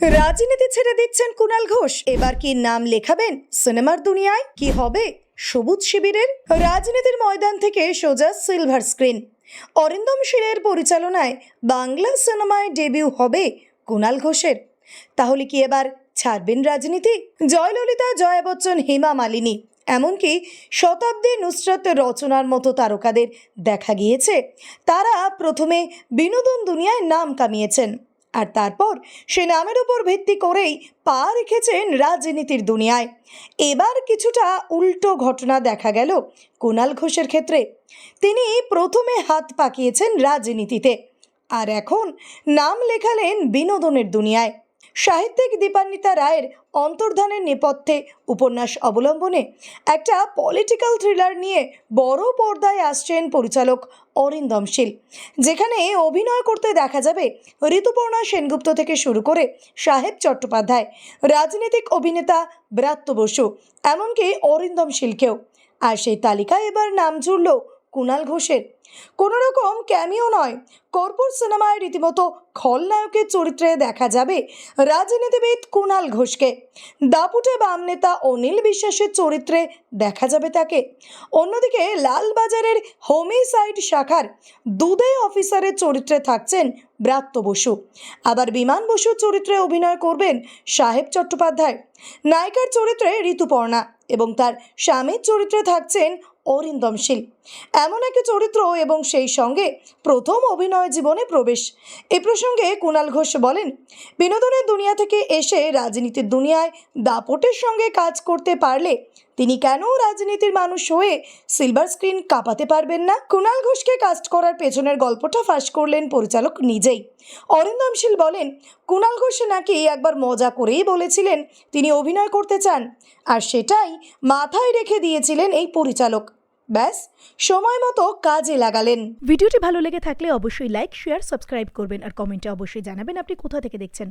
রাজনীতি ছেড়ে দিচ্ছেন কুণাল ঘোষ। এবার কি নাম লেখাবেন সিনেমার দুনিয়ায়? কি হবে সবুজ শিবিরের? রাজনীতির ময়দান থেকে সোজা সিলভার স্ক্রিন। অরিন্দম শীলের পরিচালনায় বাংলা সিনেমায় ডেবিউ হবে কুণাল ঘোষের। তাহলে কি এবার ছাড়বেন রাজনীতি? জয়ললিতা, জয়া বচ্চন, হেমা মালিনী, এমনকি শতাব্দী নুসরত রচনার মতো তারকাদের দেখা গিয়েছে তারা প্রথমে বিনোদন দুনিয়ায় নাম কামিয়েছেন, আর তারপর সে নামের উপর ভিত্তি করেই পা রেখেছেন রাজনীতির দুনিয়ায়। এবার কিছুটা উল্টো ঘটনা দেখা গেল কুণাল ঘোষের ক্ষেত্রে। তিনি প্রথমে হাত পাকিয়েছেন রাজনীতিতে, আর এখন নাম লেখালেন বিনোদনের দুনিয়ায়। সাহিত্যিক দীপান্বিতা রায়ের অন্তর্ধানের নেপথ্যে উপন্যাস অবলম্বনে একটা পলিটিক্যাল থ্রিলার নিয়ে বড় পর্দায় আসছেন পরিচালক অরিন্দম শীল, যেখানে অভিনয় করতে দেখা যাবে ঋতুপর্ণা সেনগুপ্ত থেকে শুরু করে সাহেব চট্টোপাধ্যায়, রাজনৈতিক অভিনেতা ব্রাত্য বসু, এমনকি অরিন্দম শীলকেও। আর সেই তালিকায় এবার নাম জুড়ল কুণাল ঘোষের। কোনো রকম ক্যামিও নয়, কর্পূর সিনেমায় রীতিমতো খলনায়কের চরিত্রে দেখা যাবে রাজনীতিবিদ কুণাল ঘোষকে। দাপুটে বাম নেতা অনিল বিশ্বাসের চরিত্রে দেখা যাবে তাকে। অন্যদিকে লালবাজারের হোমিসাইড শাখার দুদে অফিসারের চরিত্রে থাকছেন ব্রাত্য বসু। আবার বিমান বসুর চরিত্রে অভিনয় করবেন সাহেব চট্টোপাধ্যায়। নায়িকার চরিত্রে ঋতুপর্ণা এবং তার স্বামীর চরিত্রে থাকছেন অরিন্দম শীল। এমন একটি চরিত্র এবং সেই সঙ্গে প্রথম অভিনয় জীবনে প্রবেশ। এ প্রসঙ্গে কুণাল ঘোষ বলেন, বিনোদনের দুনিয়া থেকে এসে রাজনীতির দুনিয়ায় দাপটের সঙ্গে কাজ করতে পারলে তিনি কেন রাজনীতির মানুষ হয়ে সিলভার স্ক্রিন কাঁপাতে পারবেন না? কুণাল ঘোষকে কাস্ট করার পেছনের গল্পটা ফাঁস করলেন পরিচালক নিজেই। অরিন্দম শীল বলেন, কুণাল ঘোষ নাকি একবার মজা করেই বলেছিলেন তিনি অভিনয় করতে চান, আর সেটাই মাথায় রেখে দিয়েছিলেন এই পরিচালক। ব্যাস, সময় মতো কাজে লাগালেন। ভিডিওটি ভালো লেগে থাকলে অবশ্যই লাইক, শেয়ার, সাবস্ক্রাইব করবেন আর কমেন্টে অবশ্যই জানাবেন আপনি কোথা থেকে দেখছেন।